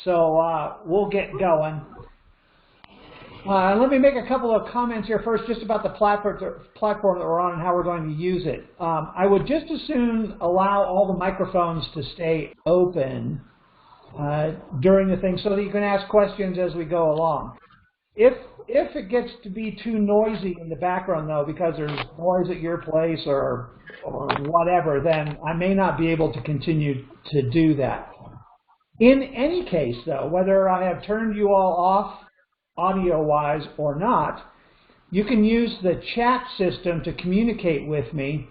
So we'll get going. Let me make a couple of comments here first just about the platform that we're on and how we're going to use it. I would just as soon allow all the microphones to stay open during the thing so that you can ask questions as we go along. If it gets to be too noisy in the background, though, because there's noise at your place or whatever, then I may not be able to continue to do that. In any case, though, whether I have turned you all off audio-wise or not, you can use the chat system to communicate with me,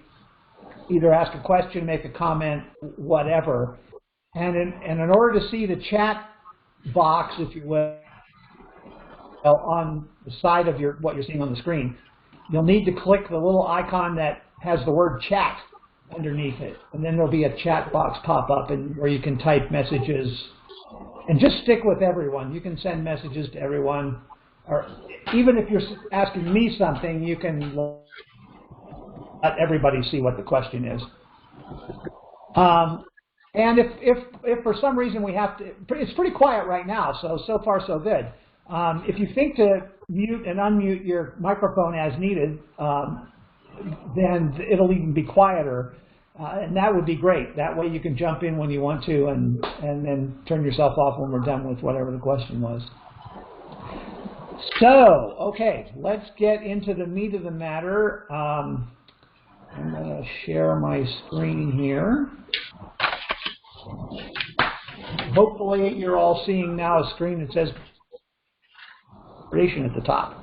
either ask a question, make a comment, whatever. And in order to see the chat box, if you will, on the side of what you're seeing on the screen, you'll need to click the little icon that has the word chat underneath it. And then there'll be a chat box pop up where you can type messages. And just stick with everyone. You can send messages to everyone. Or even if you're asking me something, you can let everybody see what the question is. And if for some reason we have to, it's pretty quiet right now, so far so good. If you think to mute and unmute your microphone as needed, then it'll even be quieter. And that would be great. That way you can jump in when you want to and then turn yourself off when we're done with whatever the question was. So, okay, let's get into the meat of the matter. I'm going to share my screen here. Hopefully you're all seeing now a screen that says creation at the top.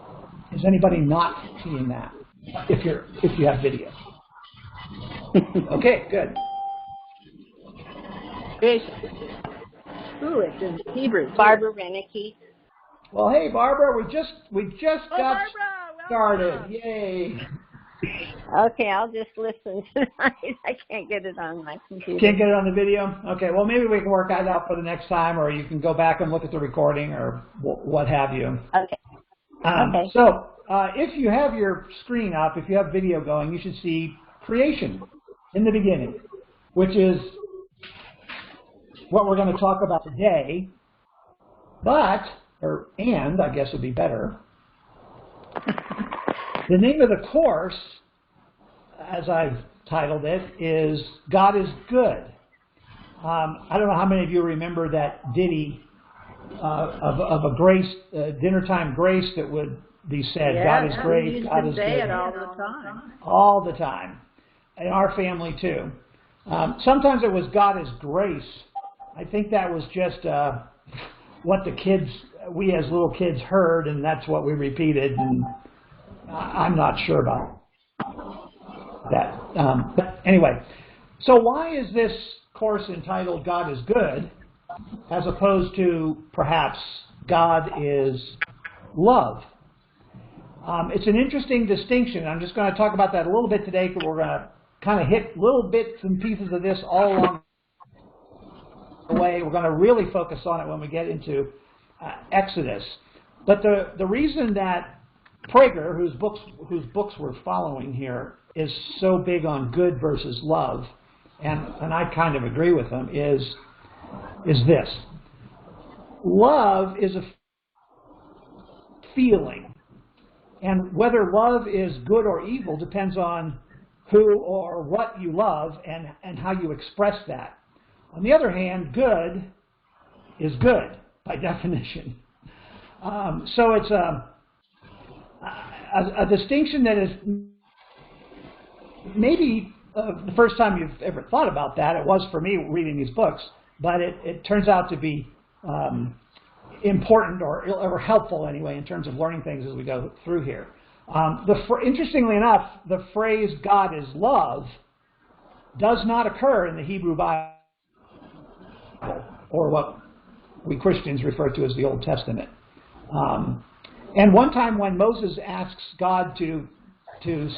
Is anybody not seeing that if you have video? Okay, good. Ooh, it's in Hebrew. Barbara Renicky. Well, hey, Barbara, we just got Barbara, started. welcome. Yay! Okay, I'll just listen tonight. I can't get it on my computer. Can't get it on the video? Okay, well, maybe we can work that out for the next time, or you can go back and look at the recording, or what have you. Okay. Okay. So, if you have your screen up, if you have video going, you should see creation in the beginning, which is what we're going to talk about today. And I guess would be better. The name of the course, as I've titled it, is God is Good. I don't know how many of you remember that ditty of a grace, dinner time grace that would be said. Yeah, God is great, God is say good. it all the time. All the time. In our family, too. Sometimes it was God is grace. I think that was just what we as little kids heard, and that's what we repeated, and I'm not sure about that. But anyway, so why is this course entitled God is Good, as opposed to perhaps God is Love? It's an interesting distinction. I'm just going to talk about that a little bit today, because we're going to kind of hit little bits and pieces of this all along the way. We're going to really focus on it when we get into Exodus. But the reason that Prager, whose books we're following here, is so big on good versus love, and I kind of agree with him, is this. Love is a feeling. And whether love is good or evil depends on who or what you love and how you express that. On the other hand, good is good by definition. So it's a distinction that is maybe the first time you've ever thought about that. It was for me reading these books, but it turns out to be important or helpful anyway in terms of learning things as we go through here. Interestingly enough, the phrase God is love does not occur in the Hebrew Bible, or what we Christians refer to as the Old Testament. And one time when Moses asks God to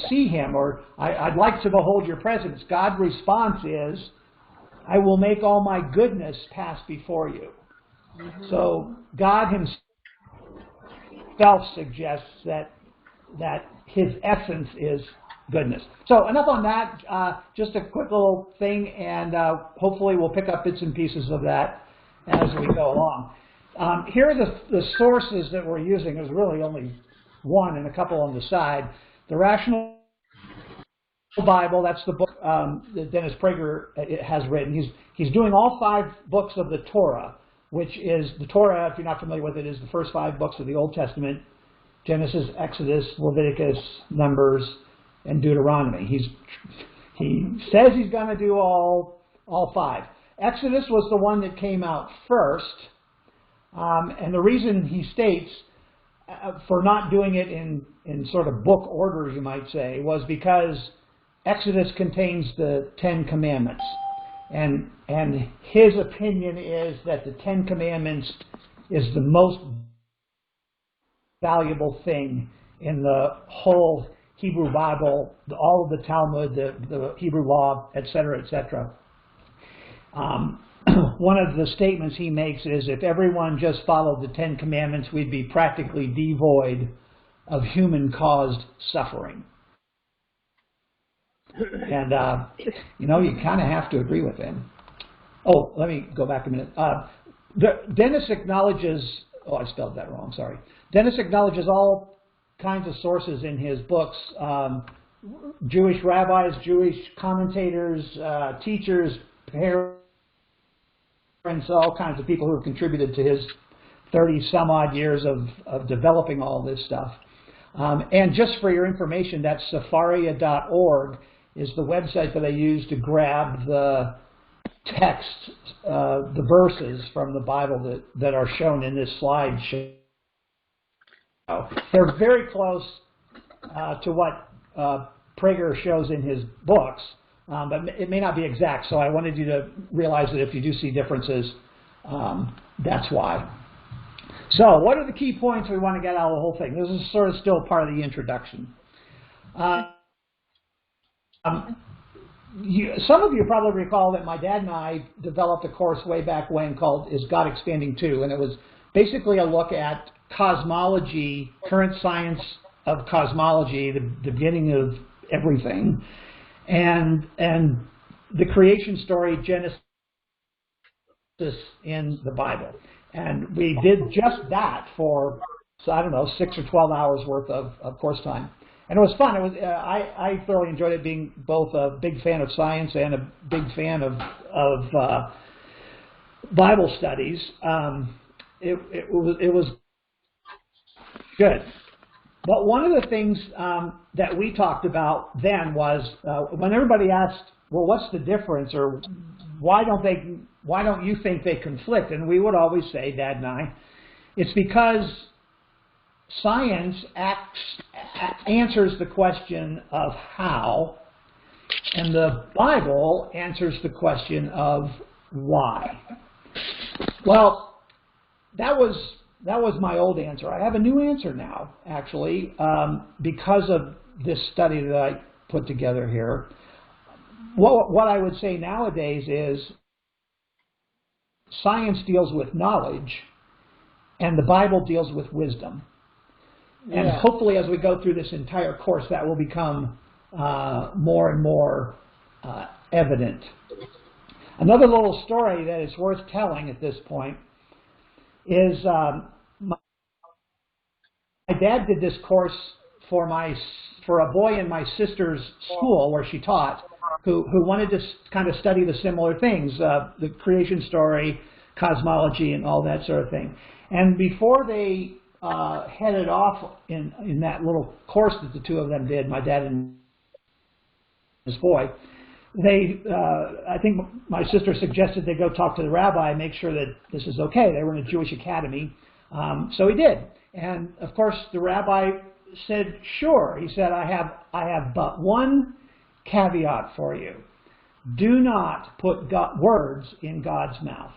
see him, or I'd like to behold your presence, God's response is, I will make all my goodness pass before you. Mm-hmm. So God himself suggests that his essence is goodness. So enough on that, just a quick little thing, and hopefully we'll pick up bits and pieces of that as we go along. Here are the sources that we're using. There's really only one and a couple on the side. The Rational Bible, that's the book that Dennis Prager has written. He's doing all 5 books of the Torah, which is, the Torah, if you're not familiar with it, is the first 5 books of the Old Testament: Genesis, Exodus, Leviticus, Numbers, and Deuteronomy. He says he's going to do all 5. Exodus was the one that came out first, and the reason he states for not doing it in sort of book order, you might say, was because Exodus contains the 10 Commandments. And his opinion is that the 10 Commandments is the most valuable thing in the whole Hebrew Bible, all of the Talmud, the Hebrew law, etc., etc. One of the statements he makes is, if everyone just followed the 10 Commandments, we'd be practically devoid of human-caused suffering. And, you kind of have to agree with him. Oh, let me go back a minute. Dennis acknowledges, I spelled that wrong, sorry. Dennis acknowledges all kinds of sources in his books, Jewish rabbis, Jewish commentators, teachers, parents, all kinds of people who have contributed to his 30-some-odd years of developing all this stuff. And just for your information, that Sefaria.org is the website that I use to grab the text, the verses from the Bible that are shown in this slide show. They're very close to what Prager shows in his books, but it may not be exact, so I wanted you to realize that if you do see differences, that's why. So what are the key points we want to get out of the whole thing? This is sort of still part of the introduction. Some of you probably recall that my dad and I developed a course way back when called Is God Expanding Too? And it was basically a look at cosmology, current science of cosmology, the beginning of everything, and the creation story, Genesis, in the Bible. And we did just that for, I don't know, 6 or 12 hours worth of course time. And it was fun. It was I thoroughly enjoyed it, being both a big fan of science and a big fan of Bible studies. It was good. But one of the things that we talked about then was when everybody asked, well, what's the difference, or why don't you think they conflict? And we would always say, Dad and I, it's because science answers the question of how, and the Bible answers the question of why. Well, that was my old answer. I have a new answer now, actually, because of this study that I put together here. What I would say nowadays is science deals with knowledge, and the Bible deals with wisdom. Yeah. And hopefully as we go through this entire course, that will become more and more evident. Another little story that is worth telling at this point is my dad did this course for a boy in my sister's school where she taught, who wanted to kind of study the similar things, the creation story, cosmology, and all that sort of thing. And before they headed off in that little course that the two of them did, my dad and his boy, I think my sister suggested they go talk to the rabbi and make sure that this is okay. They were in a Jewish academy, so he did. And of course, the rabbi said, "Sure." He said, "I have but one caveat for you: do not put words in God's mouth."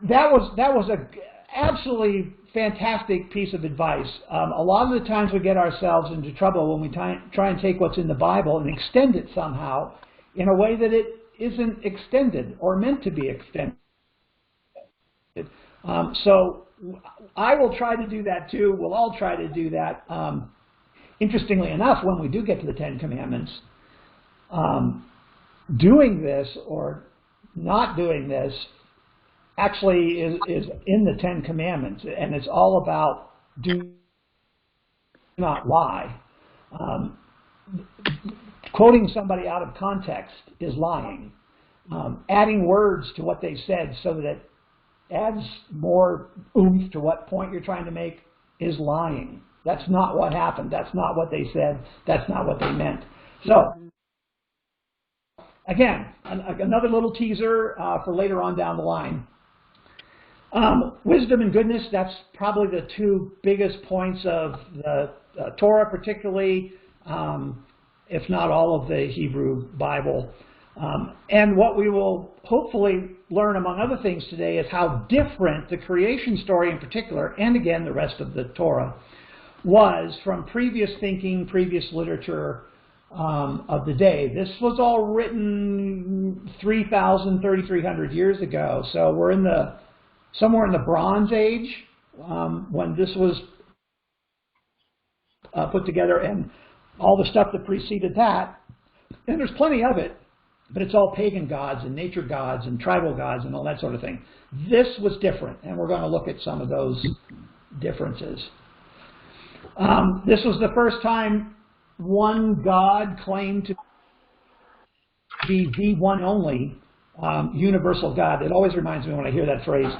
That was a absolutely fantastic piece of advice. A lot of the times we get ourselves into trouble when we try and take what's in the Bible and extend it somehow in a way that it isn't extended or meant to be extended. So I will try to do that too. We'll all try to do that. Interestingly enough, when we do get to the Ten Commandments, doing this or not doing this actually is in the Ten Commandments, and it's all about do not lie. Quoting somebody out of context is lying. Adding words to what they said so that it adds more oomph to what point you're trying to make is lying. That's not what happened. That's not what they said. That's not what they meant. So, again, another little teaser for later on down the line. Wisdom and goodness, that's probably the two biggest points of the Torah, particularly, if not all of the Hebrew Bible. And what we will hopefully learn, among other things today, is how different the creation story in particular, and again the rest of the Torah, was from previous thinking, previous literature of the day. This was all written 3,300 years ago, so we're in somewhere in the Bronze Age when this was put together, and all the stuff that preceded that. And there's plenty of it, but it's all pagan gods and nature gods and tribal gods and all that sort of thing. This was different, and we're going to look at some of those differences. This was the first time one God claimed to be the one only universal God. It always reminds me when I hear that phrase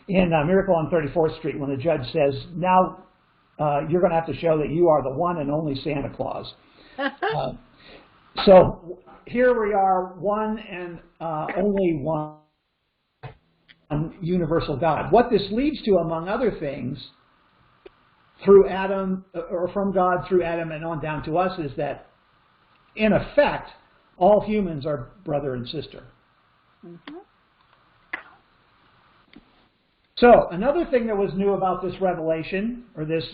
in Miracle on 34th Street when the judge says, now you're going to have to show that you are the one and only Santa Claus. So here we are, one and only one universal God. What this leads to, among other things, through Adam, or from God through Adam and on down to us, is that, in effect, all humans are brother and sister. Mm-hmm. So another thing that was new about this revelation, or this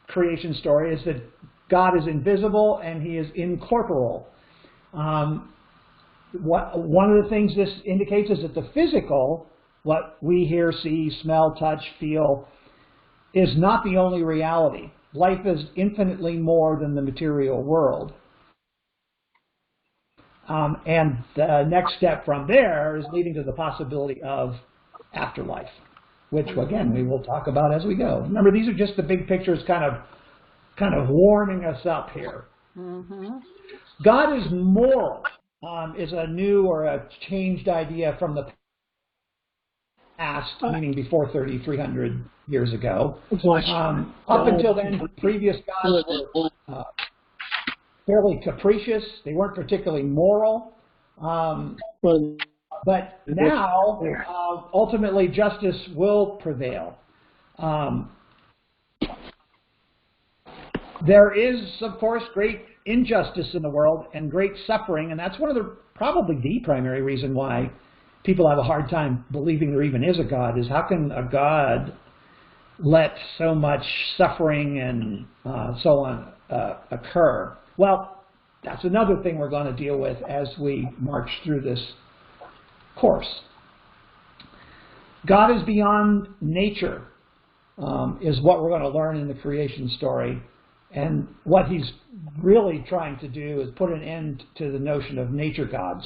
creation story, is that God is invisible and he is incorporeal. One of the things this indicates is that the physical, what we hear, see, smell, touch, feel, is not the only reality. Life is infinitely more than the material world. And the next step from there is leading to the possibility of afterlife, which, again, we will talk about as we go. Remember, these are just the big pictures kind of warming us up here. Mm-hmm. God is moral is a new or a changed idea from the past, meaning before 3,300 years ago. Up until then, previous gods were fairly capricious. They weren't particularly moral. But now, ultimately, justice will prevail. There is, of course, great injustice in the world and great suffering, and that's one of probably the primary reason why people have a hard time believing there even is a God, is how can a God let so much suffering and so on occur? Well, that's another thing we're going to deal with as we march through this course. God is beyond nature, is what we're going to learn in the creation story. And what he's really trying to do is put an end to the notion of nature gods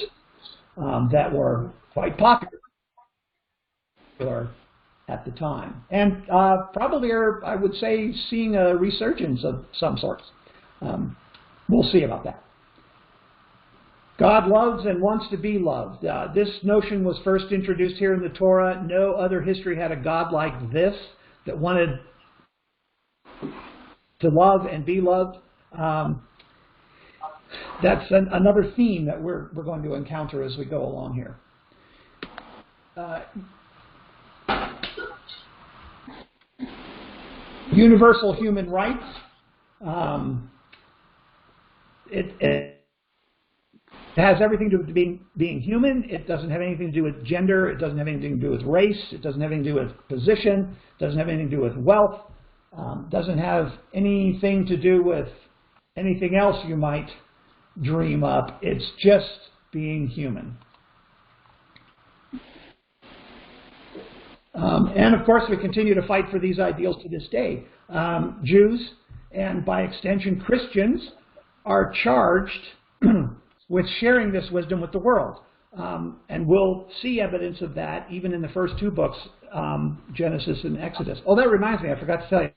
that were quite popular at the time. And probably are, I would say, seeing a resurgence of some sorts. We'll see about that. God loves and wants to be loved. This notion was first introduced here in the Torah. No other history had a God like this that wanted to love and be loved. That's another theme that we're going to encounter as we go along here. Universal human rights. It has everything to do with being human. It doesn't have anything to do with gender. It doesn't have anything to do with race. It doesn't have anything to do with position. It doesn't have anything to do with wealth. Doesn't have anything to do with anything else you might dream up. It's just being human. And of course, we continue to fight for these ideals to this day. Jews, and by extension Christians, are charged with sharing this wisdom with the world. And we'll see evidence of that even in the first two books, Genesis and Exodus. Oh, that reminds me, I forgot to tell you.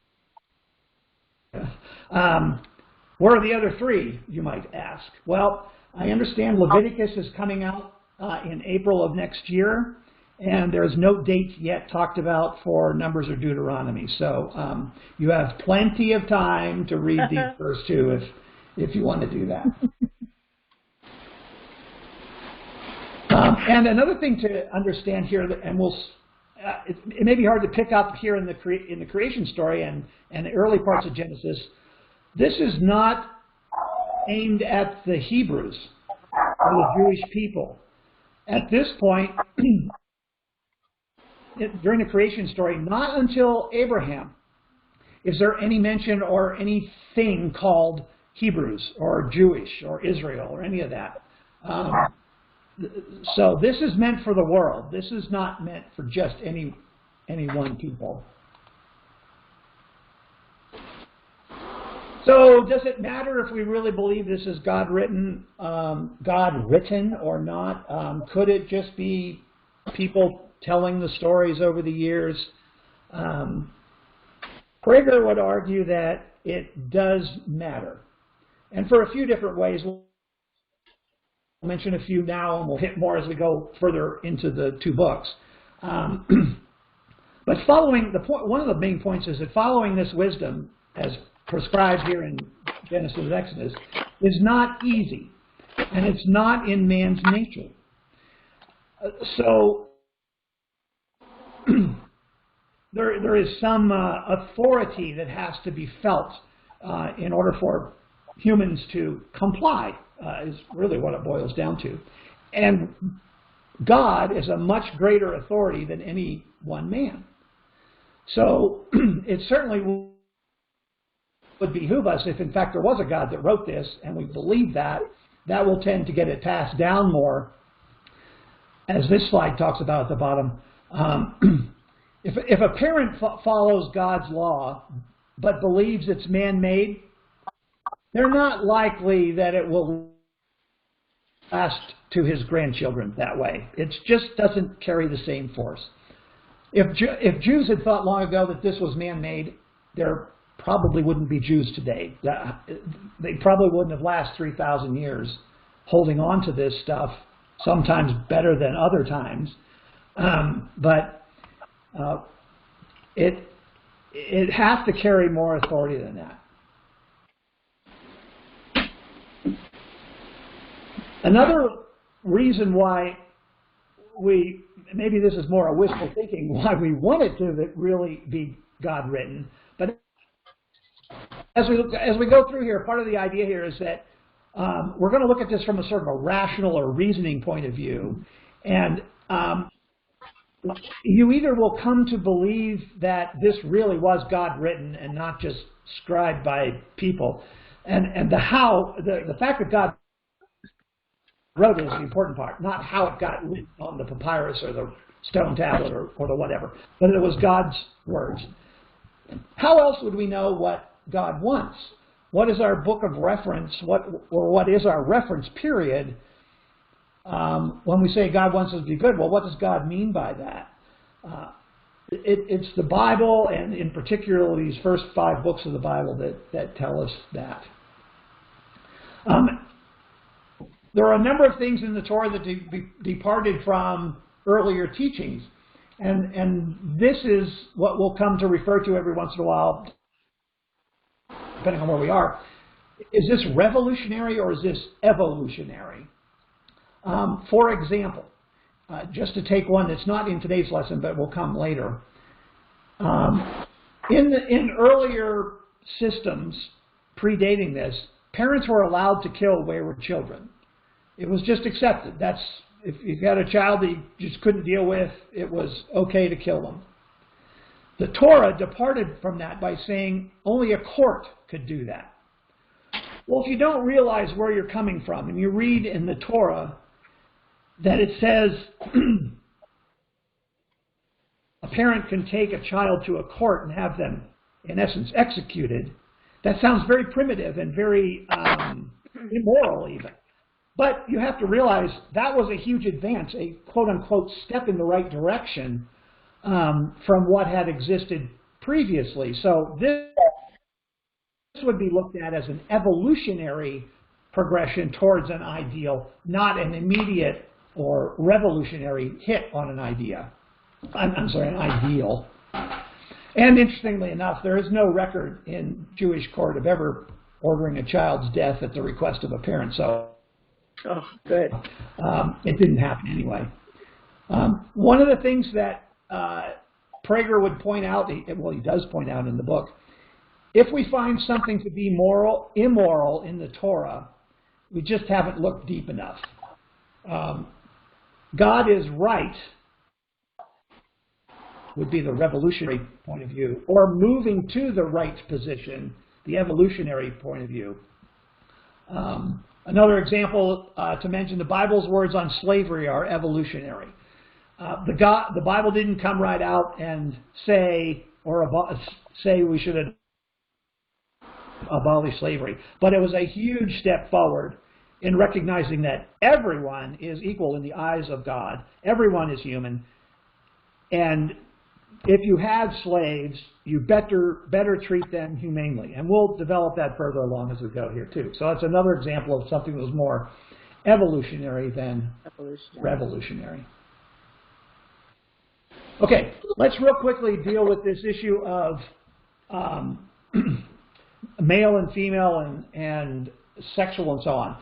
Where are the other three, you might ask? Well, I understand Leviticus is coming out in April of next year, and there's no date yet talked about for Numbers or Deuteronomy. So you have plenty of time to read these first two if you want to do that. And another thing to understand here, and it may be hard to pick up here in the creation story and the early parts of Genesis, this is not aimed at the Hebrews or the Jewish people. At this point, during the creation story, not until Abraham is there any mention or anything called Hebrews or Jewish or Israel or any of that. So this is meant for the world. This is not meant for just any one people. So does it matter if we really believe this is God written or not? Could it just be people telling the stories over the years? Prager would argue that it does matter. And for a few different ways. We'll mention a few now, and we'll hit more as we go further into the two books. But one of the main points is that following this wisdom, as prescribed here in Genesis and Exodus, is not easy, and it's not in man's nature. So there is some authority that has to be felt in order for humans to comply, is really what it boils down to. And God is a much greater authority than any one man. So it certainly would behoove us if, in fact, there was a God that wrote this, and we believe that, that will tend to get it passed down more, as this slide talks about at the bottom. If a parent follows God's law but believes it's man-made, they're not likely that it will last to his grandchildren that way. It just doesn't carry the same force. If Jews had thought long ago that this was man-made, there probably wouldn't be Jews today. They probably wouldn't have lasted 3,000 years holding on to this stuff, sometimes better than other times. But it has to carry more authority than that. Another reason why maybe this is more a wishful thinking, why we want it to really be God-written, but as we go through here, part of the idea here is that we're going to look at this from a sort of a rational or reasoning point of view, and you either will come to believe that this really was God-written and not just scribed by people, and the fact that God wrote it is the important part, not how it got written on the papyrus or the stone tablet or the whatever, but it was God's words. How else would we know what God wants? What is our book of reference? What is our reference period when we say God wants us to be good? Well, what does God mean by that? It's the Bible, and in particular these first 5 books of the Bible that tell us that. There are a number of things in the Torah that departed from earlier teachings, and this is what we'll come to refer to every once in a while, depending on where we are. Is this revolutionary or is this evolutionary? For example, just to take one that's not in today's lesson but will come later, in earlier systems predating this, parents were allowed to kill wayward children. It was just accepted. If you had a child that you just couldn't deal with, it was okay to kill them. The Torah departed from that by saying only a court could do that. Well, if you don't realize where you're coming from, and you read in the Torah that it says a parent can take a child to a court and have them, in essence, executed, that sounds very primitive and very immoral even. But you have to realize that was a huge advance, a quote-unquote step in the right direction from what had existed previously. So this would be looked at as an evolutionary progression towards an ideal, not an immediate or revolutionary hit on an idea. I'm sorry, an ideal. And interestingly enough, there is no record in Jewish court of ever ordering a child's death at the request of a parent. So Oh, good. it didn't happen anyway. One of the things that Prager would point out, well, he does point out in the book, if we find something to be immoral in the Torah, we just haven't looked deep enough. God is right would be the revolutionary point of view, or moving to the right position, the evolutionary point of view. Another example to mention, the Bible's words on slavery are evolutionary. The Bible didn't come right out and say we should abolish slavery, but it was a huge step forward in recognizing that everyone is equal in the eyes of God. Everyone is human, and if you have slaves, you better treat them humanely. And we'll develop that further along as we go here too. So that's another example of something that was more evolutionary than revolutionary. Okay, let's real quickly deal with this issue of male and female and sexual and so on.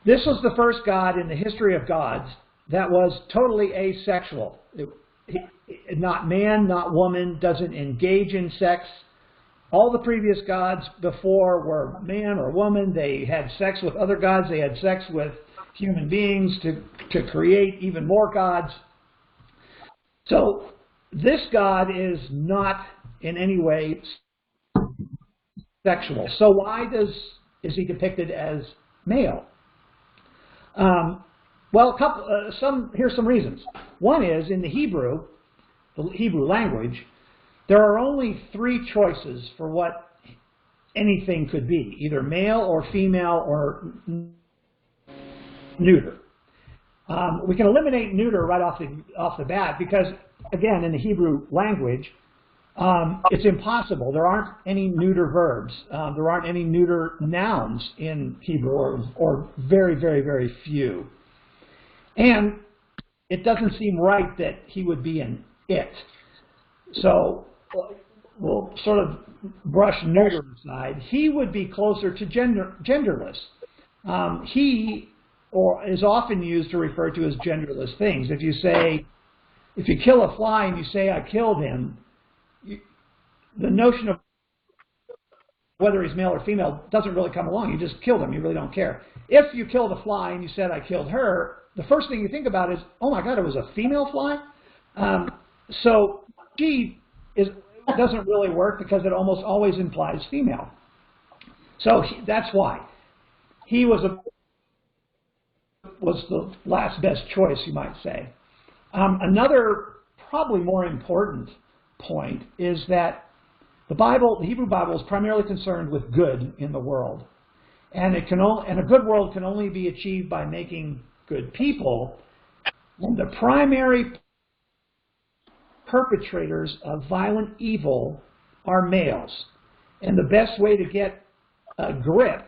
This was the first God in the history of gods that was totally asexual. Not man, not woman, doesn't engage in sex. All the previous gods before were man or woman. They had sex with other gods. They had sex with human beings to create even more gods. So this God is not in any way sexual. So why is he depicted as male? Well, here's some reasons. One is, in the Hebrew language, there are only three choices for what anything could be, either male or female or neuter. We can eliminate neuter right off the bat because, again, in the Hebrew language, it's impossible. There aren't any neuter verbs. There aren't any neuter nouns in Hebrew, or very, very, very few. And it doesn't seem right that he would be an it. So we'll sort of brush neuter aside. He would be closer to genderless. He is often used to refer to as genderless things. If you kill a fly and you say, I killed him, the notion of whether he's male or female doesn't really come along. You just killed him. You really don't care. If you killed a fly and you said, I killed her, the first thing you think about is, oh my God, it was a female fly? So she doesn't really work because it almost always implies female. So that's why. He was the last best choice, you might say. Another probably more important point is that the Hebrew Bible, is primarily concerned with good in the world. And a good world can only be achieved by making good people. And the primary perpetrators of violent evil are males. And the best way to get a grip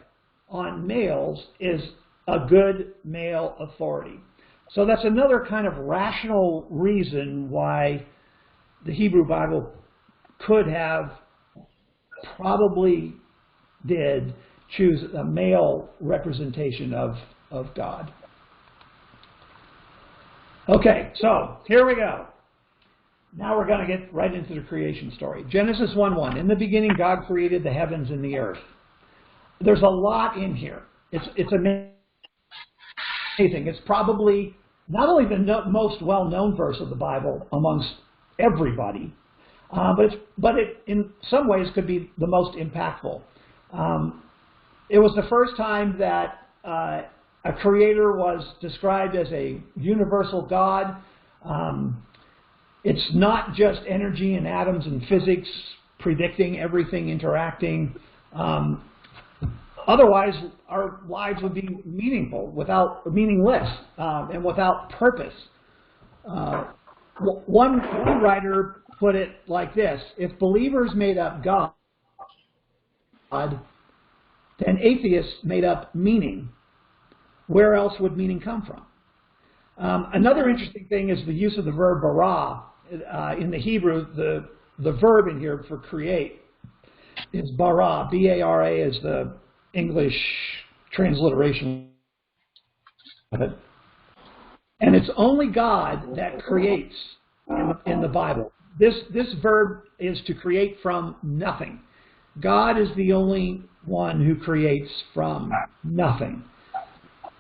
on males is a good male authority. So that's another kind of rational reason why the Hebrew Bible could have, probably did, choose a male representation of God. Okay, so here we go. Now we're going to get right into the creation story. Genesis 1:1. In the beginning, God created the heavens and the earth. There's a lot in here. It's amazing. It's probably not only the most well-known verse of the Bible amongst everybody, but it in some ways could be the most impactful. It was the first time that a creator was described as a universal God. It's not just energy and atoms and physics predicting everything interacting. Otherwise, our lives would be meaningless, and without purpose. One writer put it like this: if believers made up God, then atheists made up meaning. Where else would meaning come from? Another interesting thing is the use of the verb bara. In the Hebrew, the verb in here for create is bara. B-A-R-A is the English transliteration of it. And it's only God that creates in the Bible. This verb is to create from nothing. God is the only one who creates from nothing.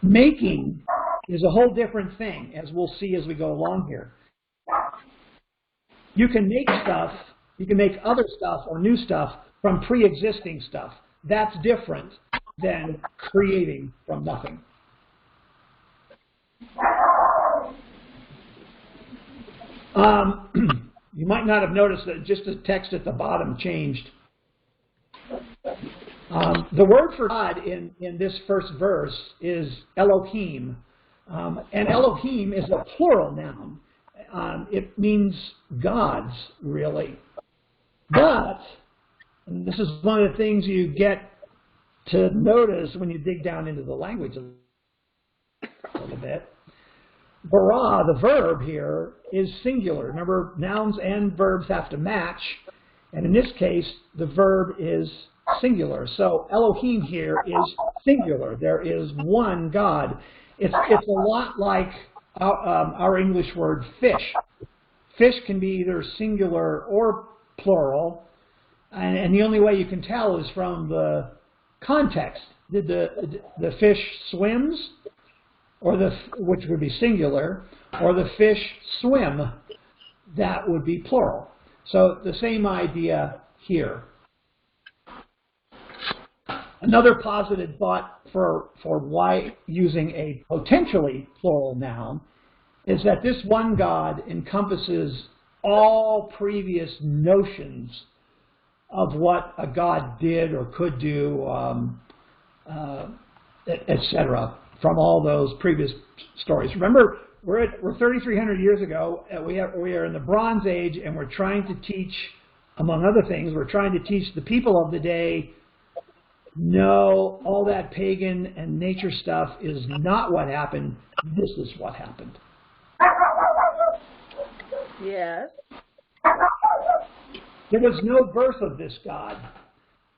Making is a whole different thing, as we'll see as we go along here. You can make stuff, you can make other stuff or new stuff from pre-existing stuff. That's different than creating from nothing. You might not have noticed that just the text at the bottom changed. The word for God in this first verse is Elohim. And Elohim is a plural noun. It means gods, really. But, and this is one of the things you get to notice when you dig down into the language a little bit, bara, the verb here, is singular. Remember, nouns and verbs have to match. And in this case, the verb is singular. So Elohim here is singular. There is one God. It's a lot like our English word fish. Fish can be either singular or plural, and the only way you can tell is from the context. Did the fish swims, or which would be singular, or the fish swim, that would be plural. So the same idea here. Another posited thought for why using a potentially plural noun is that this one God encompasses all previous notions of what a God did or could do, etc., from all those previous stories. Remember, we're 3,300 years ago. We are in the Bronze Age, and we're trying to teach, among other things, we're trying to teach the people of the day, no, all that pagan and nature stuff is not what happened. This is what happened. Yes. There was no birth of this God.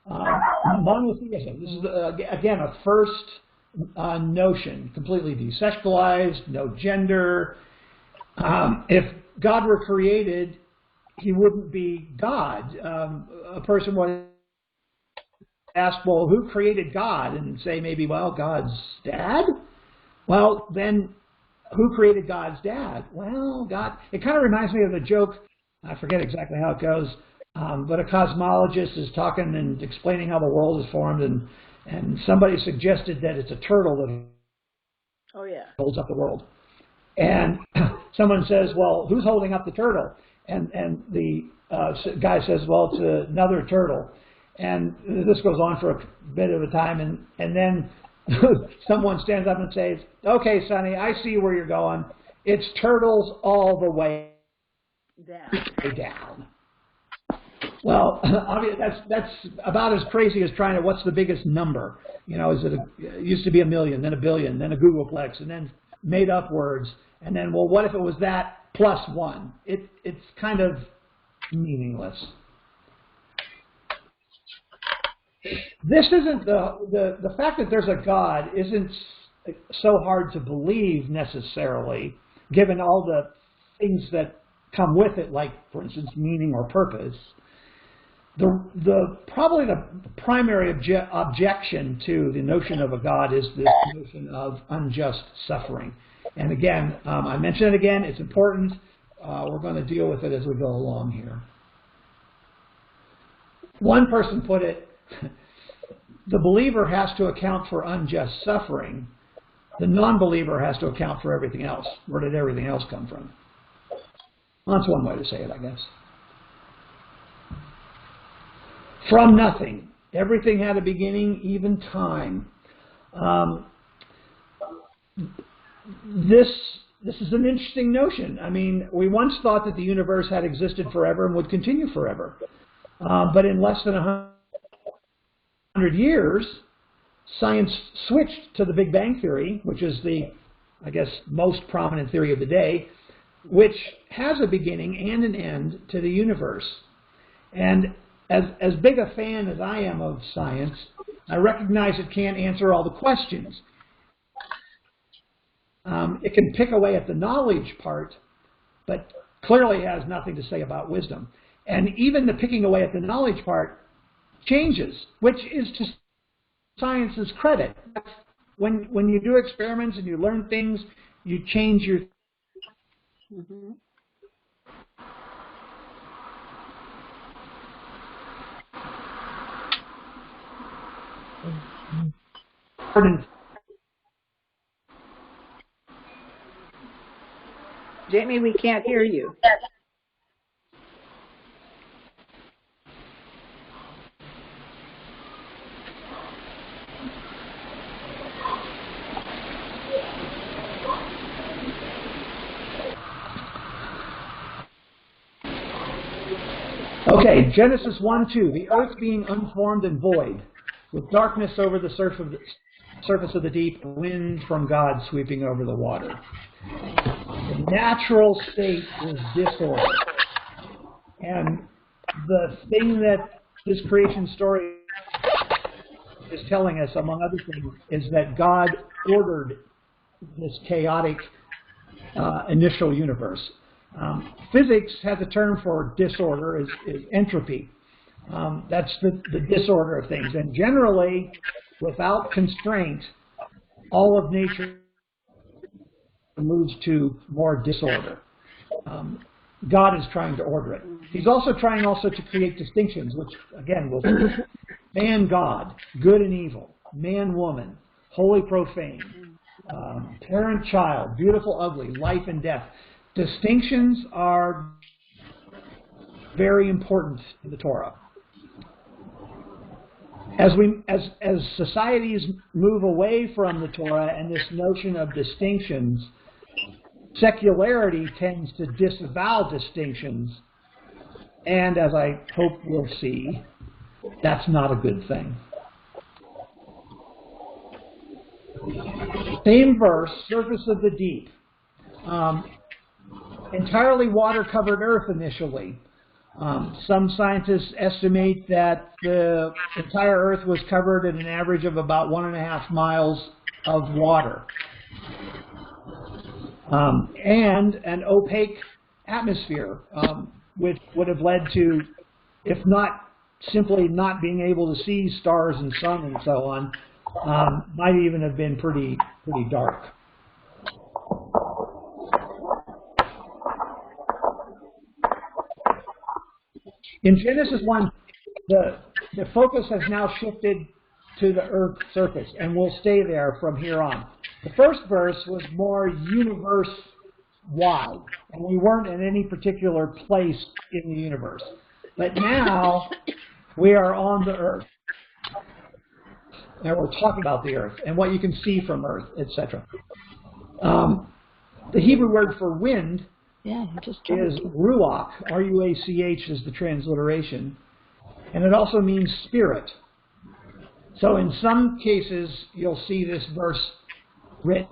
Monotheism. This is, again, a first notion, completely desexualized, no gender. If God were created, he wouldn't be God. A person would ask, well, who created God? And say maybe, well, God's dad? Well, then who created God's dad? Well, God. It kind of reminds me of a joke. I forget exactly how it goes. But a cosmologist is talking and explaining how the world is formed, and somebody suggested that it's a turtle that holds up the world. And someone says, well, who's holding up the turtle? And the guy says, well, it's another turtle. And this goes on for a bit of a time, and then someone stands up and says, okay, Sonny, I see where you're going. It's turtles all the way down. Well, that's about as crazy as trying to, what's the biggest number? You know, it used to be 1 million, then 1 billion, then a Googleplex, and then made up words. And then, well, what if it was that plus 1? It's kind of meaningless. This isn't the fact that there's a God isn't so hard to believe necessarily, given all the things that come with it, like, for instance, meaning or purpose. Probably the primary objection to the notion of a God is this notion of unjust suffering. And again, I mention it again, it's important. We're going to deal with it as we go along here. One person put it, the believer has to account for unjust suffering. The non-believer has to account for everything else. Where did everything else come from? Well, that's one way to say it, I guess. From nothing. Everything had a beginning, even time. This is an interesting notion. I mean, we once thought that the universe had existed forever and would continue forever. But in less than 100 years, science switched to the Big Bang Theory, which is the, I guess, most prominent theory of the day, which has a beginning and an end to the universe. And as big a fan as I am of science, I recognize it can't answer all the questions. It can pick away at the knowledge part, but clearly has nothing to say about wisdom. And even the picking away at the knowledge part changes, which is to science's credit. When you do experiments and you learn things, you change your... Mm-hmm. Jamie, we can't hear you. Okay, Genesis 1:2, the earth being unformed and void, with darkness over the surface of the deep, wind from God sweeping over the water. The natural state is disorder. And the thing that this creation story is telling us, among other things, is that God ordered this chaotic initial universe. Physics has a term for disorder, is entropy. That's the disorder of things. And generally, without constraint, all of nature moves to more disorder. God is trying to order it. He's also trying to create distinctions, which, again, will man, God, good and evil, man, woman, holy, profane, parent, child, beautiful, ugly, life and death. Distinctions are very important in the Torah. As societies move away from the Torah and this notion of distinctions, secularity tends to disavow distinctions, and as I hope we'll see, that's not a good thing. Same verse, surface of the deep. Entirely water-covered earth initially. Some scientists estimate that the entire earth was covered at an average of about 1.5 miles of water. And an opaque atmosphere, which would have led to, if not simply not being able to see stars and sun and so on, might even have been pretty dark. In Genesis 1, the focus has now shifted to the earth's surface, and will stay there from here on. The first verse was more universe-wide, and we weren't in any particular place in the universe. But now, we are on the earth. And we're talking about the earth, and what you can see from earth, etc. The Hebrew word for wind is ruach, R-U-A-C-H is the transliteration, and it also means spirit. So in some cases, you'll see this verse written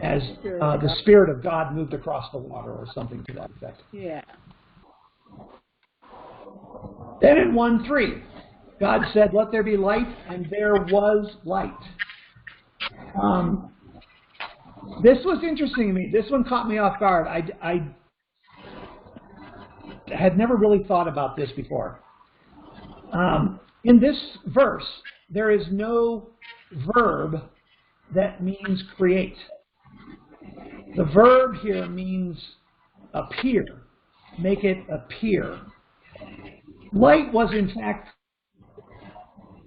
as the Spirit of God moved across the water or something to that effect. Yeah. Then in 1:3, God said, "Let there be light," and there was light. This was interesting to me. This one caught me off guard. I had never really thought about this before. In this verse, there is no verb that means create. The verb here means appear, make it appear. Light was, in fact,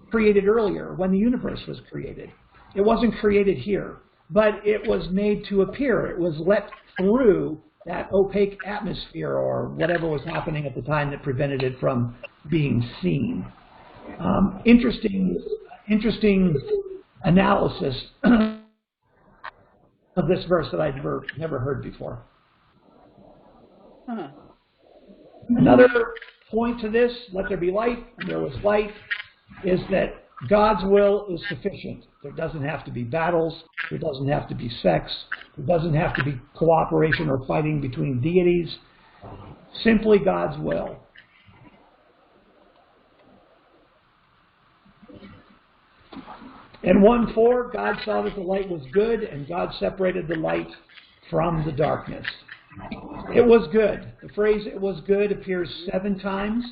created earlier when the universe was created. It wasn't created here, but it was made to appear. It was let through that opaque atmosphere or whatever was happening at the time that prevented it from being seen. Interesting analysis of this verse that I'd never heard before. Huh. Another point to this, let there be light, and there was light, is that God's will is sufficient. There doesn't have to be battles. There doesn't have to be sex. There doesn't have to be cooperation or fighting between deities. Simply God's will. In 1:4, God saw that the light was good, and God separated the light from the darkness. It was good. The phrase "it was good" appears 7 times.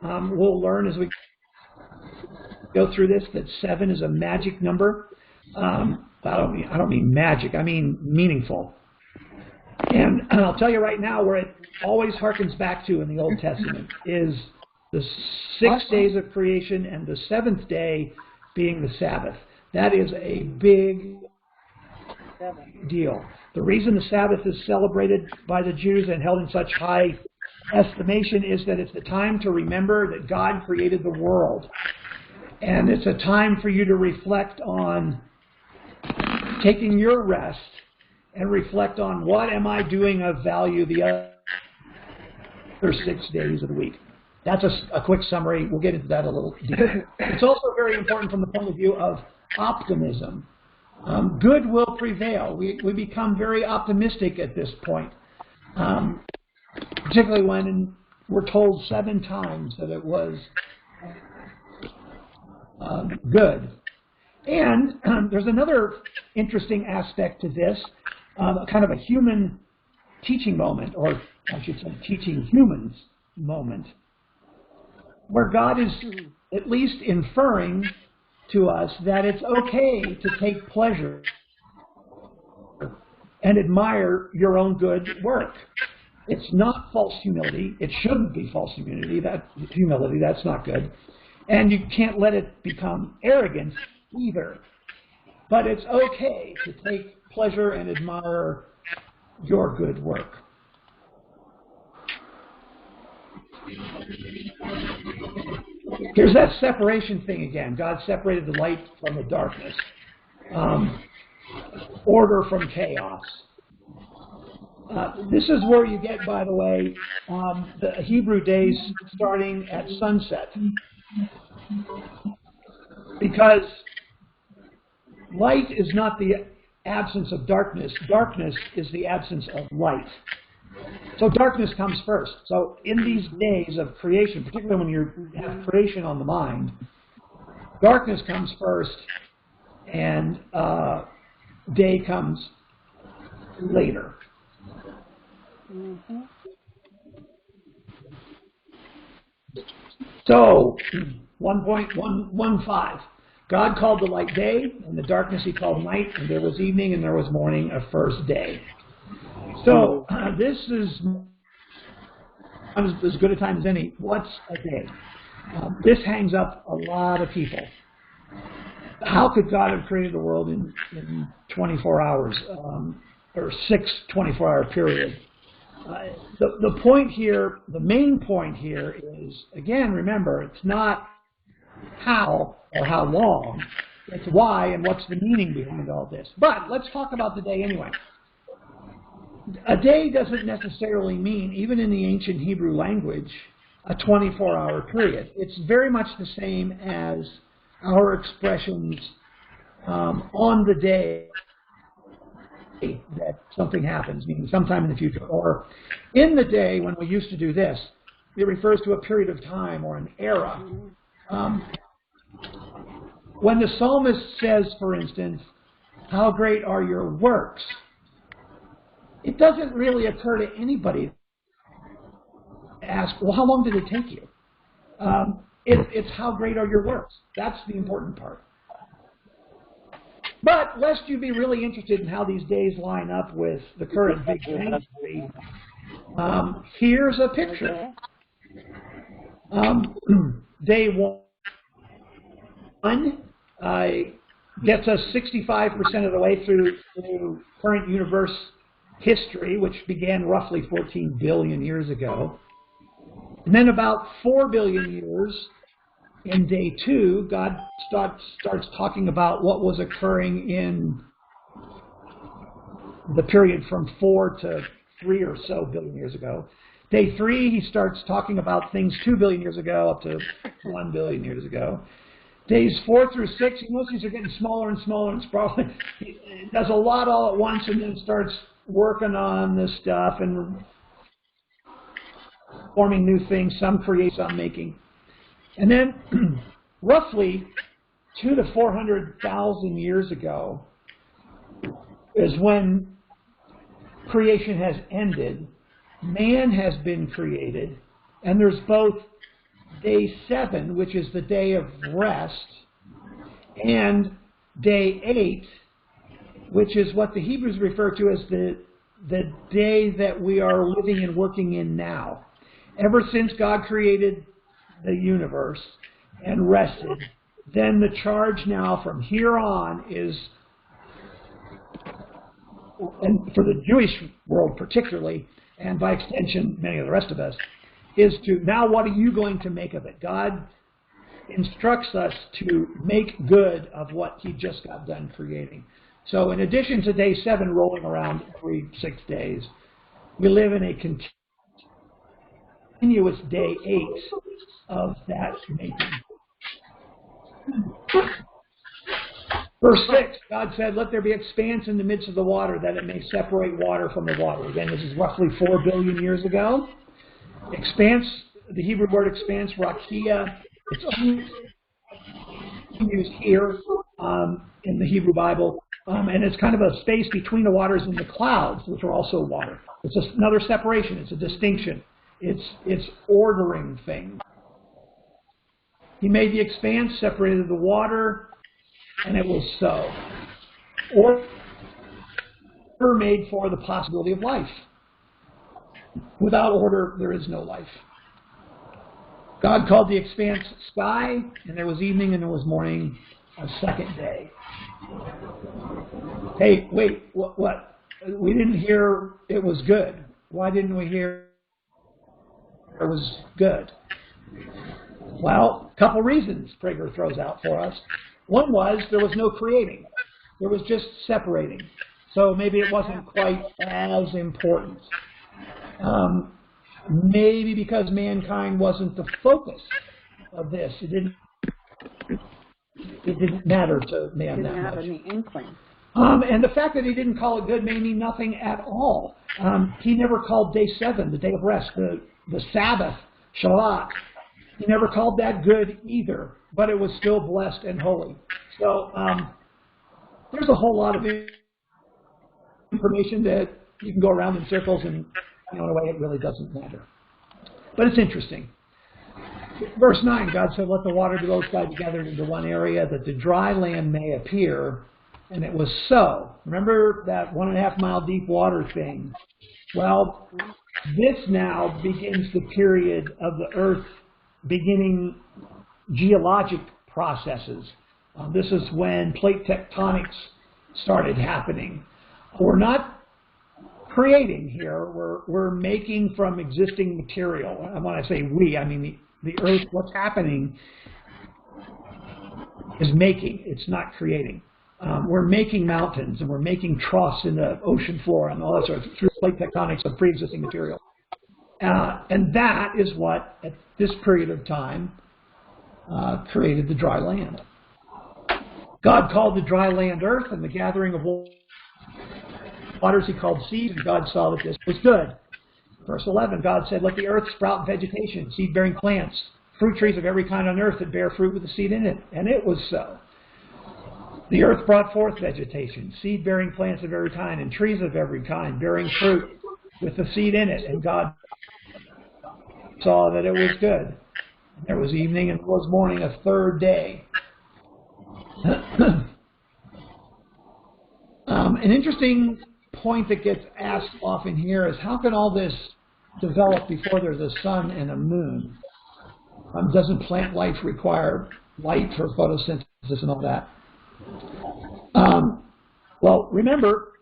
We'll learn as we go through this that 7 is a magic number. I don't mean magic. I mean meaningful. And I'll tell you right now, where it always harkens back to in the Old Testament is the 6 days of creation and the 7th day being the Sabbath. That is a big deal. The reason the Sabbath is celebrated by the Jews and held in such high estimation is that it's the time to remember that God created the world. And it's a time for you to reflect on taking your rest and reflect on what am I doing of value the other 6 days of the week. That's a quick summary. We'll get into that a little deeper. It's also very important from the point of view of optimism. Good will prevail. We become very optimistic at this point, particularly when we're told 7 times that it was good. And there's another interesting aspect to this, kind of a human teaching moment, or I should say teaching humans moment, where God is at least inferring to us that it's okay to take pleasure and admire your own good work. It's not false humility. It shouldn't be false humility. That's not good. And you can't let it become arrogance either. But it's okay to take pleasure and admire your good work. Here's that separation thing again. God separated the light from the darkness. Order from chaos. This is where you get, by the way, the Hebrew days starting at sunset. Because light is not the absence of darkness. Darkness is the absence of light. So darkness comes first. So in these days of creation, particularly when you have creation on the mind, darkness comes first and day comes later. So 1.115. God called the light day, and the darkness he called night, and there was evening and there was morning, a first day. So this is as good a time as any. What's a day? This hangs up a lot of people. How could God have created the world in 24 hours, or 6 24-hour periods? The point here, the main point here is, again, remember, it's not how or how long, it's why and what's the meaning behind all this. But let's talk about the day anyway. A day doesn't necessarily mean, even in the ancient Hebrew language, a 24-hour period. It's very much the same as our expressions on the day that something happens, meaning sometime in the future, or in the day when we used to do this. It refers to a period of time or an era. When the psalmist says, for instance, "How great are your works," it doesn't really occur to anybody to ask, well, how long did it take you? It's how great are your works. That's the important part. But lest you be really interested in how these days line up with the current Big Bang Theory, here's a picture. Day 1 gets us 65% of the way through current universe history, which began roughly 14 billion years ago. And then about 4 billion years in day 2, God starts talking about what was occurring in the period from 4 to 3 or so billion years ago. Day 3, he starts talking about things 2 billion years ago up to 1 billion years ago. Days 4 through 6, most of these are getting smaller and smaller and smaller. He does a lot all at once and then starts working on this stuff and forming new things, some create, some making. And then roughly 200 to 400,000 years ago is when creation has ended, man has been created, and there's both day 7, which is the day of rest, and day 8, which is what the Hebrews refer to as the day that we are living and working in now. Ever since God created the universe and rested, then the charge now from here on is, and for the Jewish world particularly, and by extension many of the rest of us, is to, now what are you going to make of it? God instructs us to make good of what he just got done creating. So in addition to day 7 rolling around every 6 days, we live in a continuous day 8 of that making. Verse 6, God said, let there be expanse in the midst of the water, that it may separate water from the water. Again, this is roughly 4 billion years ago. Expanse, the Hebrew word expanse, rakia, it's only used here in the Hebrew Bible, and it's kind of a space between the waters and the clouds, which are also water. It's another separation. It's a distinction. It's ordering things. He made the expanse, separated the water, and it was so. Order made for the possibility of life. Without order, there is no life. God called the expanse sky, and there was evening and there was morning, a second day. Hey, wait, what? We didn't hear it was good. Why didn't we hear it was good? Well, a couple reasons Prager throws out for us. One was there was no creating. There was just separating. So maybe it wasn't quite as important. Maybe because mankind wasn't the focus of this. It didn't matter to man that much. Didn't have any inkling. And the fact that he didn't call it good may mean nothing at all. He never called day 7, the day of rest, the Sabbath, Shabbat. He never called that good either, but it was still blessed and holy. So there's a whole lot of information that you can go around in circles, and in a way it really doesn't matter. But it's interesting. Verse 9, God said, let the water below sky be gathered into one area, that the dry land may appear. And it was so. Remember that 1.5 mile deep water thing? Well, this now begins the period of the earth beginning geologic processes. This is when plate tectonics started happening. We're not creating here. We're making from existing material. And when I say we, I mean the earth. What's happening is making. It's not creating. We're making mountains, and we're making troughs in the ocean floor and all that sort of through plate tectonics of pre-existing material. And that is what, at this period of time, created the dry land. God called the dry land earth, and the gathering of waters he called seas, and God saw that this was good. Verse 11, God said, let the earth sprout vegetation, seed-bearing plants, fruit trees of every kind on earth that bear fruit with the seed in it. And it was so. The earth brought forth vegetation, seed-bearing plants of every kind, and trees of every kind, bearing fruit with the seed in it. And God saw that it was good. There was evening and there was morning, a third day. An interesting point that gets asked often here is, how can all this develop before there's a sun and a moon? Doesn't plant life require light for photosynthesis and all that? Well, remember,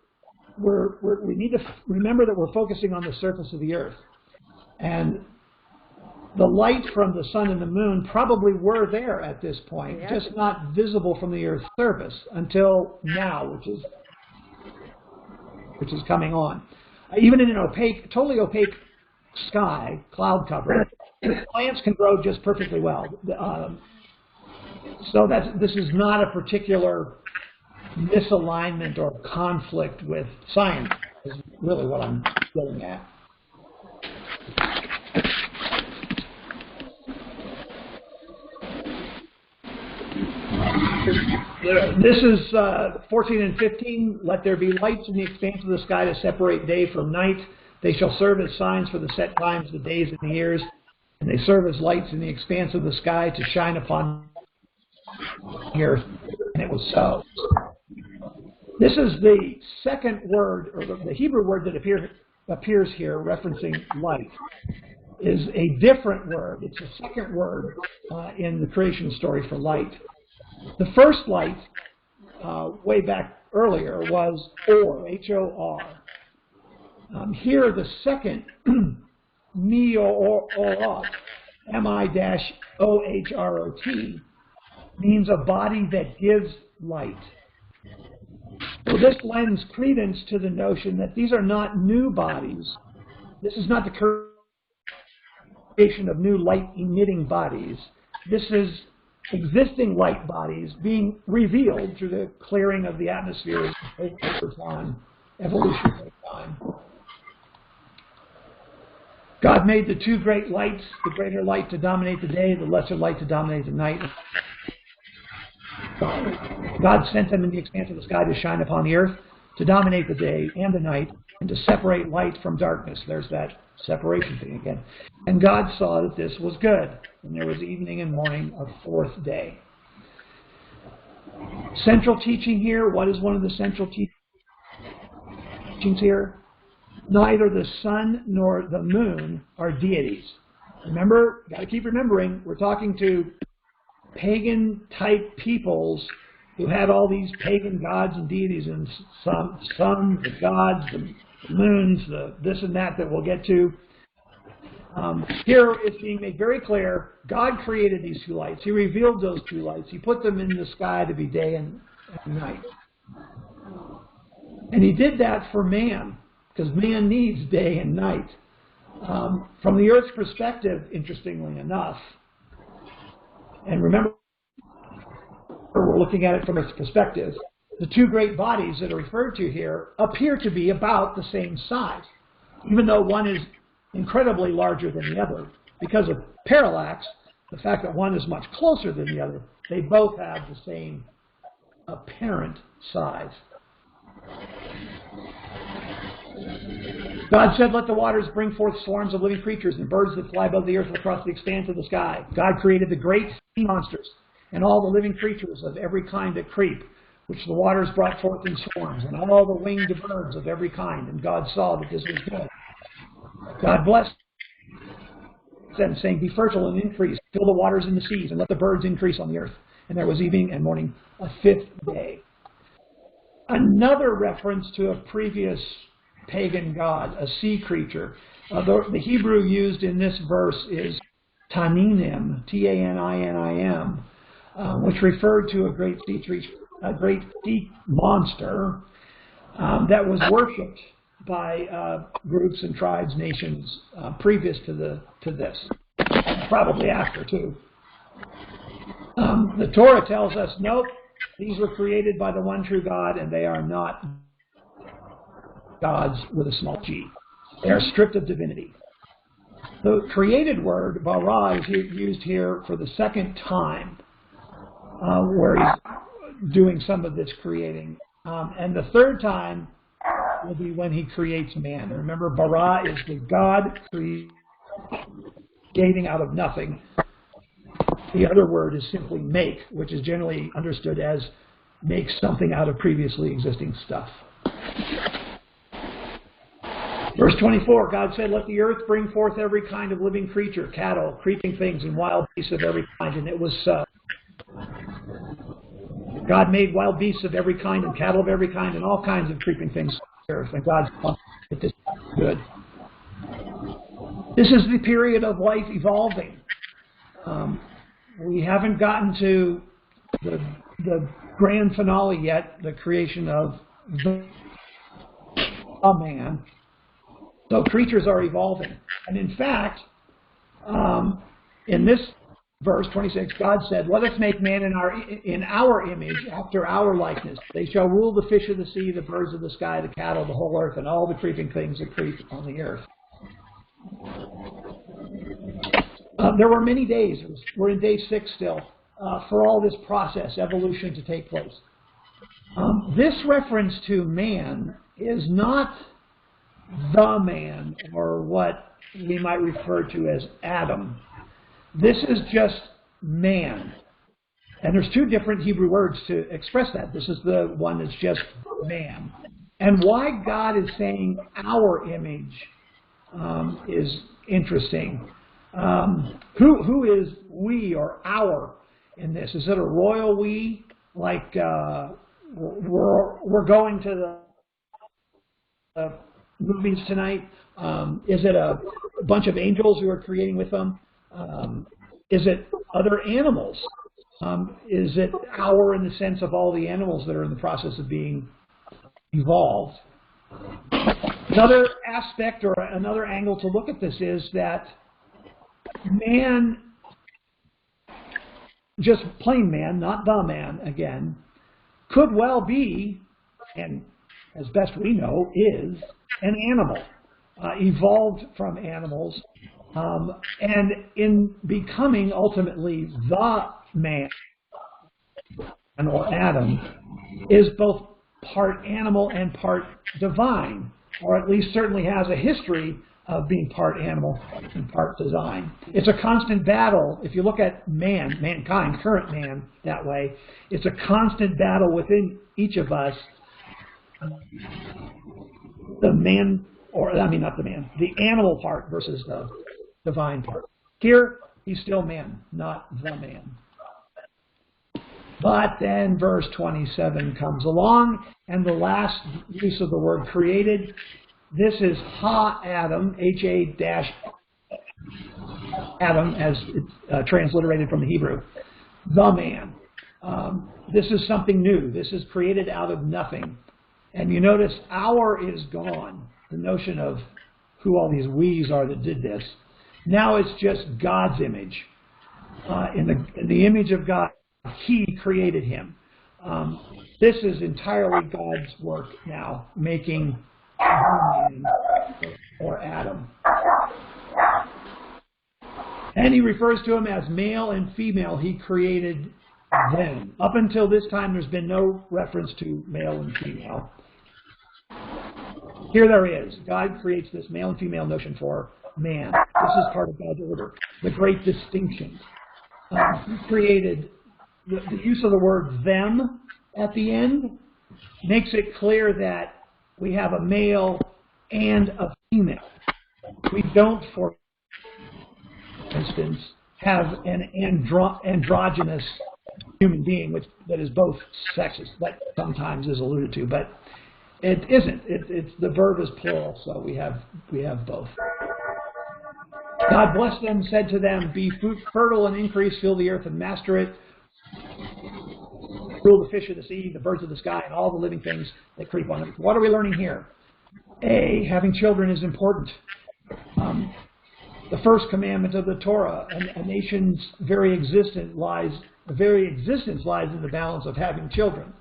we need to remember that we're focusing on the surface of the earth. And the light from the sun and the moon probably were there at this point, Yeah. just not visible from the Earth's surface until now, which is coming on. Even in an opaque, totally opaque sky, cloud cover, plants can grow just perfectly well. So this is not a particular misalignment or conflict with science, is really what I'm getting at. This is 14 and 15. Let there be lights in the expanse of the sky to separate day from night. They shall serve as signs for the set times, the days, and the years. And they serve as lights in the expanse of the sky to shine upon the earth. And it was so. This is the second word, or the Hebrew word that appears here, referencing light, is a different word. It's the second word in the creation story for light. The first light, way back earlier, was Or, H-O-R. Here, the second, Mi-O-R, M-I-O-H-R-O-T, means a body that gives light. So this lends credence to the notion that these are not new bodies. This is not the creation of new light-emitting bodies. This is existing light bodies being revealed through the clearing of the atmosphere over time, evolution over time. God made the two great lights, the greater light to dominate the day, the lesser light to dominate the night. God sent them in the expanse of the sky to shine upon the earth, to dominate the day and the night, and to separate light from darkness. There's that separation thing again. And God saw that this was good. And there was evening and morning, a fourth day. Central teaching here, what is one of the central teachings here? Neither the sun nor the moon are deities. Remember, got to keep remembering, we're talking to pagan-type peoples who had all these pagan gods and deities, and sun, the gods, the moons, the this and that we'll get to. Here it's being made very clear, God created these two lights. He revealed those two lights. He put them in the sky to be day and night. And he did that for man, because man needs day and night. From the Earth's perspective, interestingly enough, and remember, we're looking at it from its perspective, the two great bodies that are referred to here appear to be about the same size, even though one is incredibly larger than the other. Because of parallax, the fact that one is much closer than the other, they both have the same apparent size. God said, let the waters bring forth swarms of living creatures and birds that fly above the earth across the expanse of the sky. God created the great sea monsters and all the living creatures of every kind that creep, which the waters brought forth in swarms, and all the winged birds of every kind. And God saw that this was good. God blessed them, saying, be fertile and increase, fill the waters in the seas, and let the birds increase on the earth. And there was evening and morning, a fifth day. Another reference to a previous pagan god, a sea creature. The Hebrew used in this verse is Taninim, T-A-N-I-N-I-M, which referred to a great sea monster that was worshipped by groups and tribes, nations previous to this, probably after too. The Torah tells us, nope, these were created by the one true God, and they are not gods with a small g. They are stripped of divinity. The created word, bara, is used here for the second time, where he's doing some of this creating. And the third time will be when he creates man. Remember, bara is the God creating out of nothing. The other word is simply make, which is generally understood as make something out of previously existing stuff. Verse 24, God said, let the earth bring forth every kind of living creature, cattle, creeping things, and wild beasts of every kind. And it was so. God made wild beasts of every kind and cattle of every kind and all kinds of creeping things on the earth. And God saw that this was good. This is the period of life evolving. We haven't gotten to the grand finale yet, the creation of the man. So creatures are evolving. And in fact, in this verse 26, God said, "Let us make man in our image, after our likeness. They shall rule the fish of the sea, the birds of the sky, the cattle, the whole earth, and all the creeping things that creep on the earth." There were many days. We're in day 6 still, for all this process, evolution, to take place. This reference to man is not the man, or what we might refer to as Adam. This is just man. And there's 2 different Hebrew words to express that. This is the one that's just man. And why God is saying our image is interesting. Who is we or our in this? Is it a royal we? Like we're going to the movies tonight? Is it a bunch of angels who are creating with them? Is it other animals? Is it our in the sense of all the animals that are in the process of being evolved? Another aspect or another angle to look at this is that man, just plain man, not the man again, could well be, and as best we know, is an animal, evolved from animals, and in becoming ultimately the man, or Adam, is both part animal and part divine, or at least certainly has a history of being part animal and part divine. It's a constant battle. If you look at mankind, current man, that way, it's a constant battle within each of us. The man, or I mean not the man, the animal part versus the divine part. Here, he's still man, not the man. But then verse 27 comes along, and the last use of the word created. This is Ha-Adam, H-A-Adam, as it's transliterated from the Hebrew, the man. This is something new. This is created out of nothing. And you notice our is gone, the notion of who all these we's are that did this. Now it's just God's image. In the image of God, He created him. This is entirely God's work now, making man or Adam. And he refers to him as male and female. He created them. Up until this time, there's been no reference to male and female. Here there is. God creates this male and female notion for man. This is part of God's order. The great distinction. He created, the use of the word them at the end makes it clear that we have a male and a female. We don't, for instance, have an androgynous human being that is both sexes. That sometimes is alluded to, but it isn't. It's the verb is plural, so we have both. God blessed them, said to them, "Be fertile and increase, fill the earth and master it. Rule the fish of the sea, the birds of the sky, and all the living things that creep on it." What are we learning here? A, having children is important. The first commandment of the Torah, a nation's very existence lies in the balance of having children.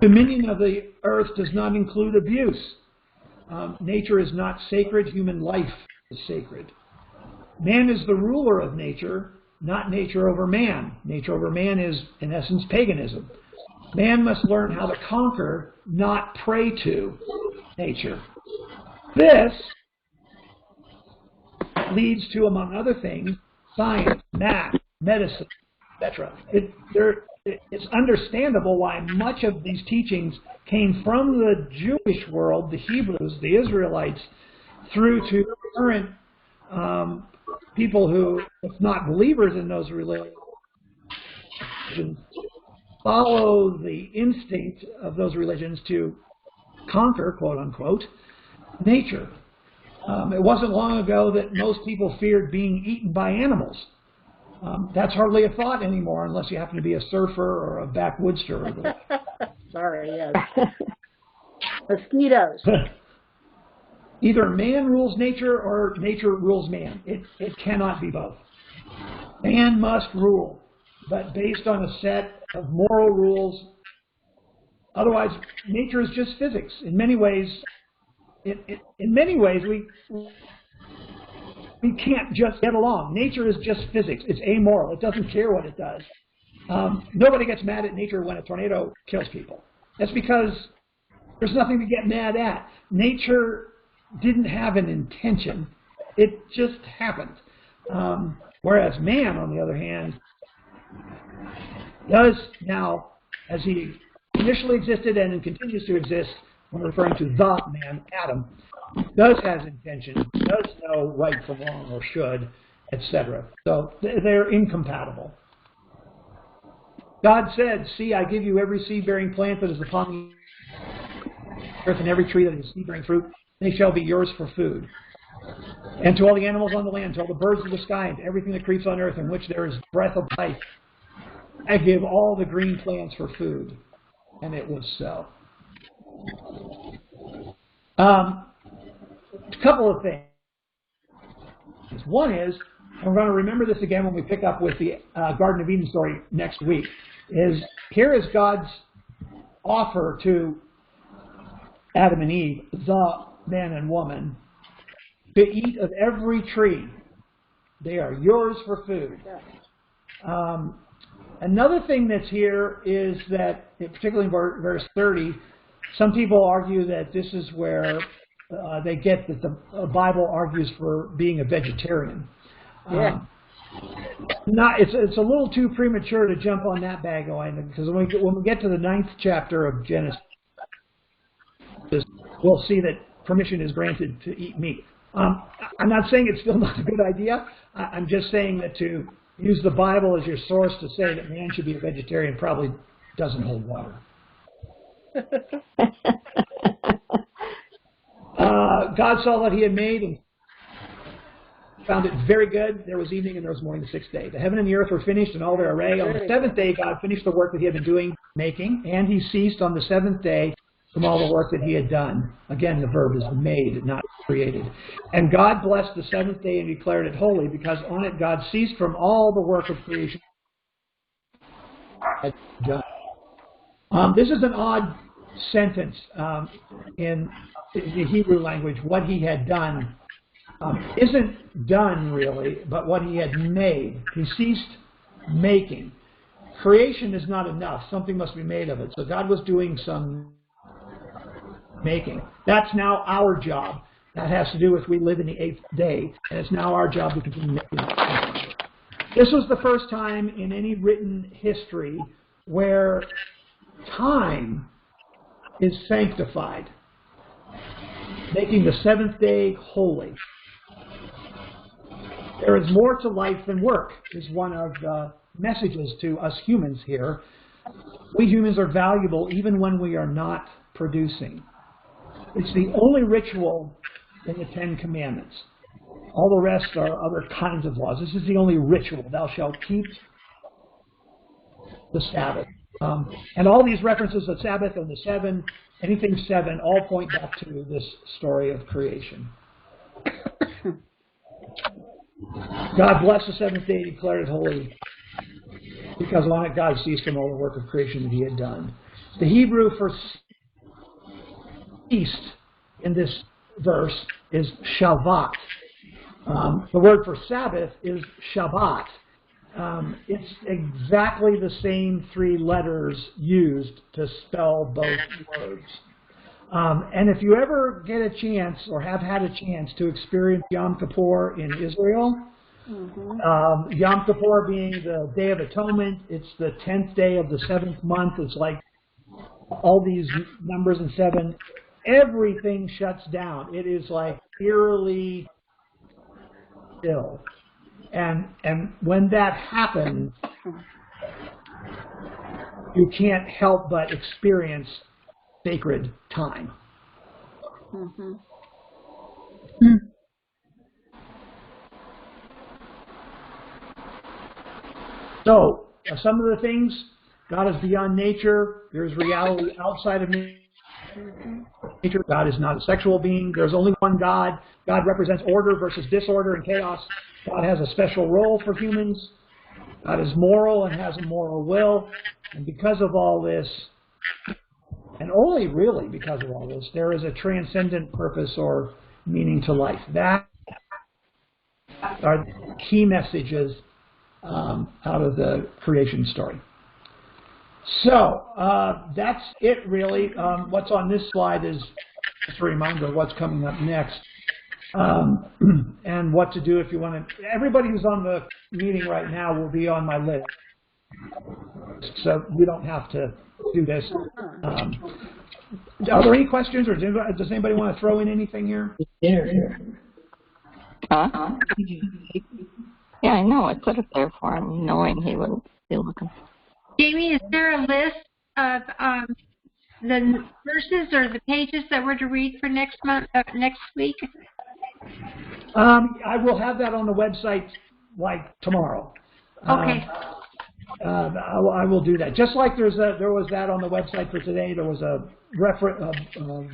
Dominion of the earth does not include abuse. Nature is not sacred. Human life is sacred. Man is the ruler of nature, not nature over man. Nature over man is, in essence, paganism. Man must learn how to conquer, not pray to nature. This leads to, among other things, science, math, medicine, etc. It's understandable why much of these teachings came from the Jewish world, the Hebrews, the Israelites, through to current people who, if not believers in those religions, follow the instinct of those religions to conquer, quote unquote, nature. It wasn't long ago that most people feared being eaten by animals. That's hardly a thought anymore unless you happen to be a surfer or a backwoodster. Or the Sorry, yes. Mosquitoes. Either man rules nature or nature rules man. It cannot be both. Man must rule, but based on a set of moral rules. Otherwise, nature is just physics. In many ways, we can't just get along. Nature is just physics. It's amoral. It doesn't care what it does. Nobody gets mad at nature when a tornado kills people. That's because there's nothing to get mad at. Nature didn't have an intention. It just happened. Whereas man, on the other hand, does now, as he initially existed and continues to exist, when referring to the man, Adam, does has intention, does know right from wrong or should, etc. So they're incompatible. God said, "See, I give you every seed-bearing plant that is upon the earth and every tree that is seed-bearing fruit. They shall be yours for food. And to all the animals on the land, to all the birds of the sky, and to everything that creeps on earth in which there is breath of life, I give all the green plants for food." And it was so. A couple of things. One is, and we're going to remember this again when we pick up with the Garden of Eden story next week, is here is God's offer to Adam and Eve, the man and woman, to eat of every tree. They are yours for food. Another thing that's here is that, particularly in verse 30, some people argue that this is where they get that the Bible argues for being a vegetarian. It's a little too premature to jump on that bandwagon, because when we get to the 9th chapter of Genesis, we'll see that permission is granted to eat meat. I'm not saying it's still not a good idea. I'm just saying that to use the Bible as your source to say that man should be a vegetarian probably doesn't hold water. God saw what he had made and found it very good. There was evening and there was morning the 6th day. The heaven and the earth were finished in all their array. On the 7th day, God finished the work that he had been making, and he ceased on the 7th day from all the work that he had done. Again, the verb is made, not created. And God blessed the 7th day and declared it holy, because on it God ceased from all the work of creation had done. This is an odd sentence in the Hebrew language. What he had done isn't done, really, but what he had made. He ceased making. Creation is not enough. Something must be made of it. So God was doing some making. That's now our job. That has to do with we live in the 8th day, and it's now our job to continue making it. This was the first time in any written history where time is sanctified, making the 7th day holy. There is more to life than work, is one of the messages to us humans here. We humans are valuable even when we are not producing. It's the only ritual in the 10 Commandments. All the rest are other kinds of laws. This is the only ritual. Thou shalt keep the Sabbath. And all these references to Sabbath and the 7, anything 7, all point back to this story of creation. God blessed the 7th day and declared it holy, because on it God ceased from all the work of creation that he had done. The Hebrew for ceased in this verse is Shabbat. The word for Sabbath is Shabbat. It's exactly the same 3 letters used to spell both words. And if you ever get a chance or have had a chance to experience Yom Kippur in Israel, Yom Kippur being the Day of Atonement, it's the 10th day of the 7th month. It's like all these numbers and 7. Everything shuts down. It is like eerily still. And when that happens, you can't help but experience sacred time. So, some of the things, God is beyond nature. There's reality outside of nature. God is not a sexual being. There's only one God. God represents order versus disorder and chaos. God has a special role for humans. God is moral and has a moral will. And because of all this, and only really because of all this, there is a transcendent purpose or meaning to life. That are the key messages out of the creation story. So that's it, really. What's on this slide is just a reminder of what's coming up next and what to do if you want to. Everybody who's on the meeting right now will be on my list, so you don't have to do this. Are there any questions, or does anybody want to throw in anything here? Huh? Yeah, I know. I put it there for him, knowing he would be looking. Jamie, is there a list of the verses or the pages that we're to read for next week? I will have that on the website like tomorrow. Okay. I will do that. Just like there was that on the website for today. There was a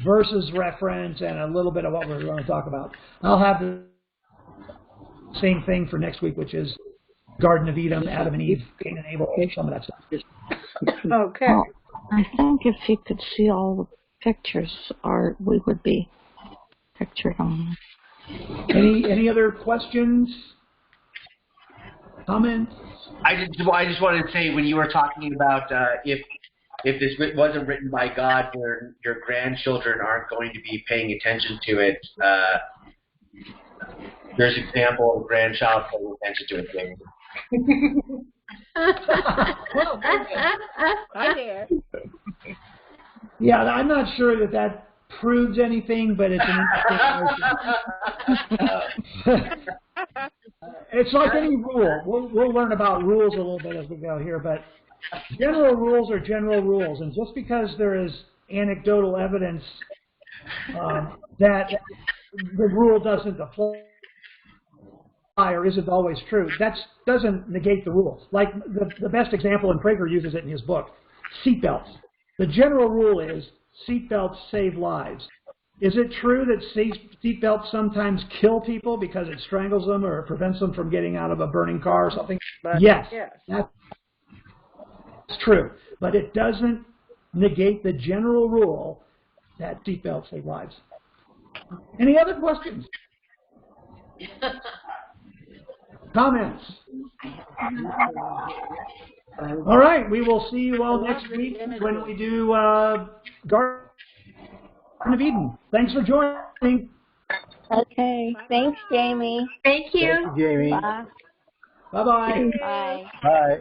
verses reference and a little bit of what we're going to talk about. I'll have the same thing for next week, which is Garden of Eden, Adam and Eve, Cain and Abel, some of that stuff. Okay. Well, I think if you could see all the pictures, we would be pictured on. Any other questions? Comments? I just wanted to say, when you were talking about if this wasn't written by God, your grandchildren aren't going to be paying attention to it. There's an example of a grandchild paying attention to it. Hi there. Yeah, I'm not sure that proves anything, but it's an interesting notion. It's like any rule. We'll learn about rules a little bit as we go here, but general rules are general rules, and just because there is anecdotal evidence that the rule doesn't apply or isn't always true, that doesn't negate the rules. Like the best example, and Prager uses it in his book, seatbelts. The general rule is seatbelts save lives. Is it true that seatbelts sometimes kill people because it strangles them or prevents them from getting out of a burning car or something? Yes, that's true. But it doesn't negate the general rule that seatbelts save lives. Any other questions? Comments? All right, we will see you all next week when we do Garden of Eden. Thanks for joining. Okay. Thanks, Jamie. Thank you. Jamie. Bye. Bye-bye. Bye. Bye.